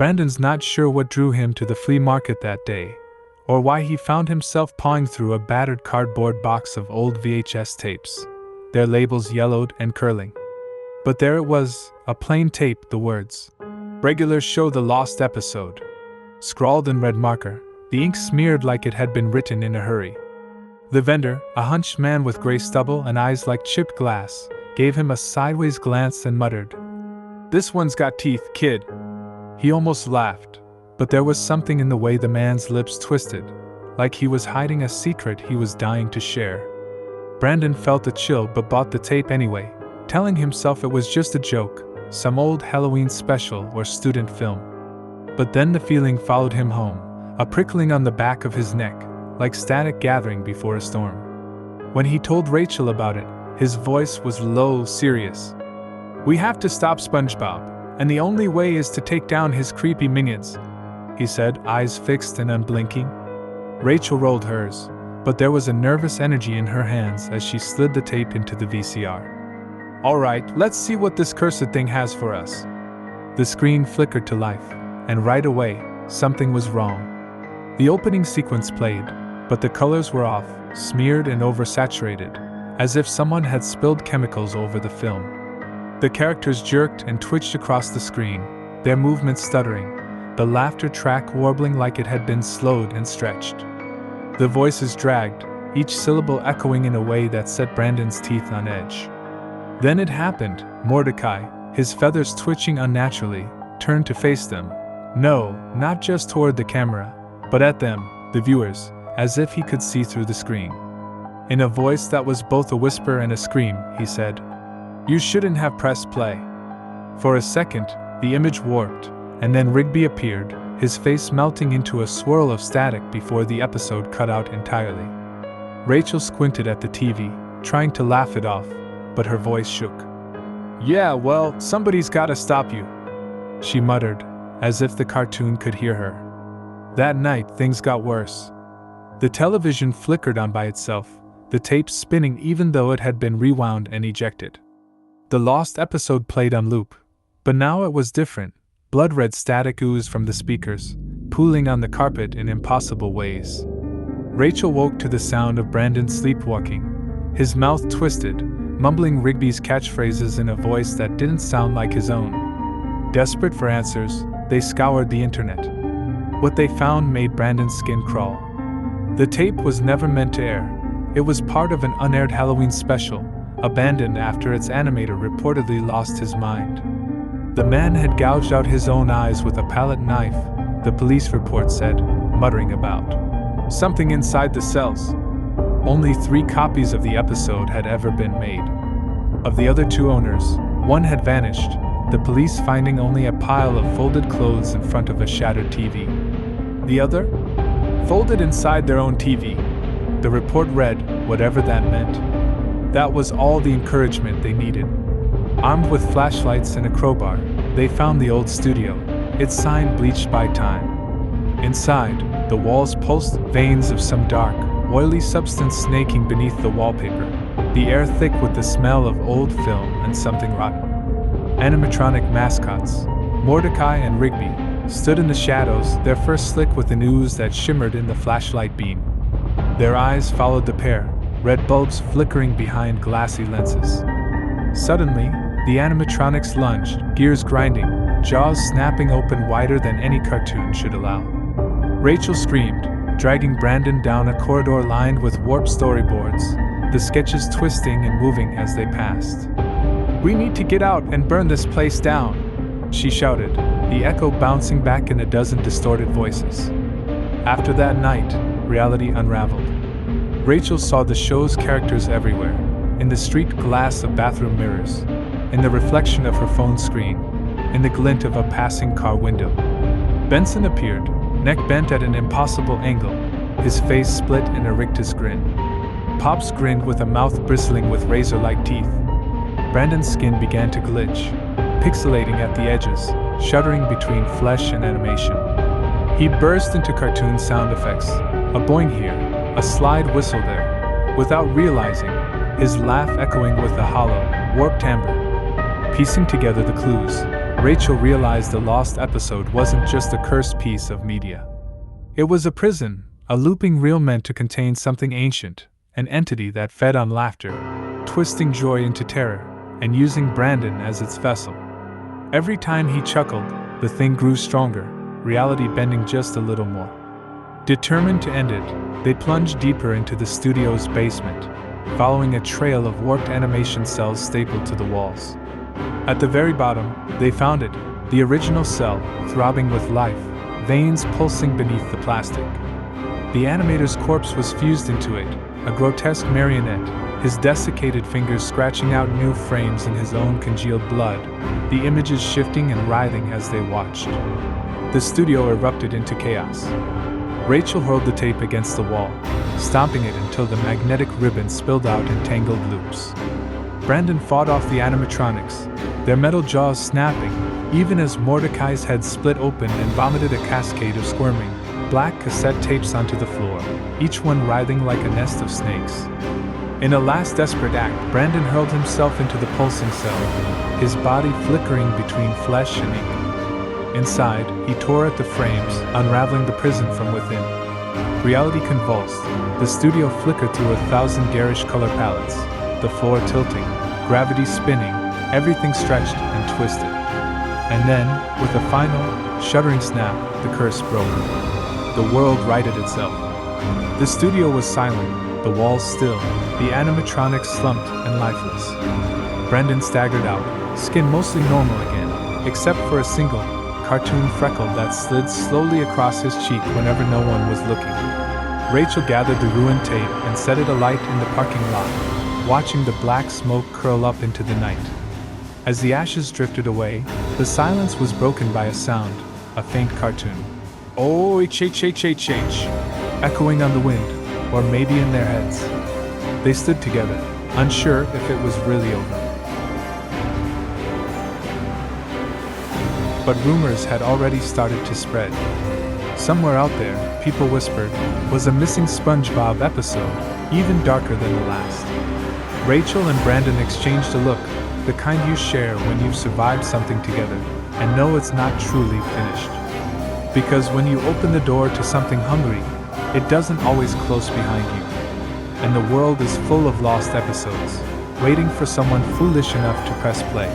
Brandon's not sure what drew him to the flea market that day, or why he found himself pawing through a battered cardboard box of old VHS tapes, their labels yellowed and curling. But there it was, a plain tape, the words, "Regular show, the lost episode," scrawled in red marker, the ink smeared like it had been written in a hurry. The vendor, a hunched man with gray stubble and eyes like chipped glass, gave him a sideways glance and muttered, "This one's got teeth, kid." He almost laughed, but there was something in the way the man's lips twisted, like he was hiding a secret he was dying to share. Brandon felt a chill but bought the tape anyway, telling himself it was just a joke, some old Halloween special or student film. But then the feeling followed him home, a prickling on the back of his neck, like static gathering before a storm. When he told Rachel about it, his voice was low, serious. "We have to stop SpongeBob, and the only way is to take down his creepy minions," he said, eyes fixed and unblinking. Rachel rolled hers, but there was a nervous energy in her hands as she slid the tape into the VCR. "All right, let's see what this cursed thing has for us." The screen flickered to life, and right away, something was wrong. The opening sequence played, but the colors were off, smeared and oversaturated, as if someone had spilled chemicals over the film. The characters jerked and twitched across the screen, their movements stuttering, the laughter track warbling like it had been slowed and stretched. The voices dragged, each syllable echoing in a way that set Brandon's teeth on edge. Then it happened. Mordecai, his feathers twitching unnaturally, turned to face them. No, not just toward the camera, but at them, the viewers, as if he could see through the screen. In a voice that was both a whisper and a scream, he said, "You shouldn't have pressed play." For a second, the image warped, and then Rigby appeared, his face melting into a swirl of static before the episode cut out entirely. Rachel squinted at the TV, trying to laugh it off, but her voice shook. "Yeah, well, somebody's gotta stop you," she muttered, as if the cartoon could hear her. That night, things got worse. The television flickered on by itself, the tape spinning even though it had been rewound and ejected. The lost episode played on loop, but now it was different. Blood-red static oozed from the speakers, pooling on the carpet in impossible ways. Rachel woke to the sound of Brandon sleepwalking, his mouth twisted, mumbling Rigby's catchphrases in a voice that didn't sound like his own. Desperate for answers, they scoured the internet. What they found made Brandon's skin crawl. The tape was never meant to air. It was part of an unaired Halloween special, abandoned after its animator reportedly lost his mind. The man had gouged out his own eyes with a palette knife, the police report said, muttering about something inside the cells. Only 3 copies of the episode had ever been made. Of the other 2 owners, one had vanished, the police finding only a pile of folded clothes in front of a shattered TV. The other? Folded inside their own TV. The report read, whatever that meant. That was all the encouragement they needed. Armed with flashlights and a crowbar, they found the old studio, its sign bleached by time. Inside, the walls pulsed, veins of some dark, oily substance snaking beneath the wallpaper, the air thick with the smell of old film and something rotten. Animatronic mascots, Mordecai and Rigby, stood in the shadows, their fur slick with an ooze that shimmered in the flashlight beam. Their eyes followed the pair, red bulbs flickering behind glassy lenses. Suddenly, the animatronics lunged, gears grinding, jaws snapping open wider than any cartoon should allow. Rachel screamed, dragging Brandon down a corridor lined with warped storyboards, the sketches twisting and moving as they passed. "We need to get out and burn this place down," she shouted, the echo bouncing back in a dozen distorted voices. After that night, reality unraveled. Rachel saw the show's characters everywhere, in the street glass of bathroom mirrors, in the reflection of her phone screen, in the glint of a passing car window. Benson appeared, neck bent at an impossible angle, his face split in a rictus grin. Pops grinned with a mouth bristling with razor-like teeth. Brandon's skin began to glitch, pixelating at the edges, shuddering between flesh and animation. He burst into cartoon sound effects, a boing here, a slide whistle there, without realizing, his laugh echoing with a hollow, warped timbre. Piecing together the clues, Rachel realized the lost episode wasn't just a cursed piece of media. It was a prison, a looping reel meant to contain something ancient, an entity that fed on laughter, twisting joy into terror, and using Brandon as its vessel. Every time he chuckled, the thing grew stronger, reality bending just a little more. Determined to end it, they plunged deeper into the studio's basement, following a trail of warped animation cells stapled to the walls. At the very bottom, they found it, the original cell, throbbing with life, veins pulsing beneath the plastic. The animator's corpse was fused into it, a grotesque marionette, his desiccated fingers scratching out new frames in his own congealed blood, the images shifting and writhing as they watched. The studio erupted into chaos. Rachel hurled the tape against the wall, stomping it until the magnetic ribbon spilled out in tangled loops. Brandon fought off the animatronics, their metal jaws snapping, even as Mordecai's head split open and vomited a cascade of squirming, black cassette tapes onto the floor, each one writhing like a nest of snakes. In a last desperate act, Brandon hurled himself into the pulsing cell, his body flickering between flesh and ink. Inside, he tore at the frames, unraveling the prison from within. Reality convulsed, the studio flickered through 1,000 garish color palettes, the floor tilting, gravity spinning, everything stretched and twisted. And then, with a final, shuddering snap, the curse broke. The world righted itself. The studio was silent, the walls still, the animatronics slumped and lifeless. Brandon staggered out, skin mostly normal again, except for a single, cartoon freckle that slid slowly across his cheek whenever no one was looking. Rachel gathered the ruined tape and set it alight in the parking lot, watching the black smoke curl up into the night. As the ashes drifted away, the silence was broken by a sound, a faint cartoon. Oh, h, echoing on the wind, or maybe in their heads. They stood together, unsure if it was really over. But rumors had already started to spread. Somewhere out there, people whispered, was a missing SpongeBob episode, even darker than the last. Rachel and Brandon exchanged a look, the kind you share when you've survived something together, and know it's not truly finished. Because when you open the door to something hungry, it doesn't always close behind you. And the world is full of lost episodes, waiting for someone foolish enough to press play.